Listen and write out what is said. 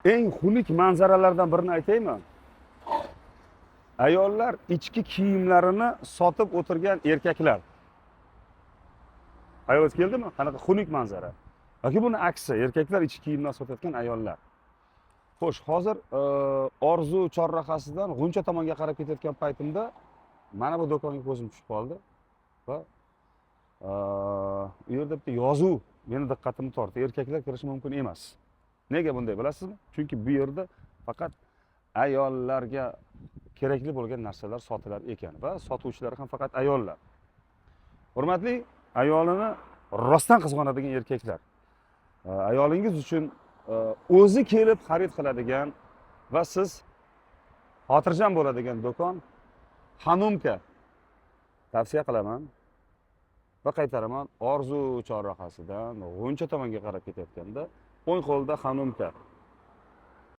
Eng xunuk manzaralardan birini aytaymi? Ayollar ichki kiyimlarini sotib o'tirgan erkaklar. Hayol keldimi? Qanaqa xunuk manzara. Yoki buni aksi, erkaklar ichki kiyimlar sotayotgan ayollar. Xo'sh, hozir Orzu chorrahasidan G'uncha tomonga qarab ketayotgan paytimda mana bu do'konga ko'zim tushib qoldi va u yerda bitta yozuv meni diqqatimni tortdi. Erkaklar kirishi mumkin emas. Nega bunday bilasizmi? Chunki bu yerda faqat ayollarga kerakli bo'lgan narsalar sotilar ekan va sotuvchilar ham faqat ayollar. Hurmatli ayolini rostdan qizg'onadigan erkaklar, ayolingiz uchun o'zi kelib xarid qiladigan va siz xotirjam bo'ladigan do'kon Hanumka. Tavsiya qilaman va qaytaraman. Orzu chorrahasidan G'uncha tomonga qarab ketayotganda o'ng qo'lda Hanumka.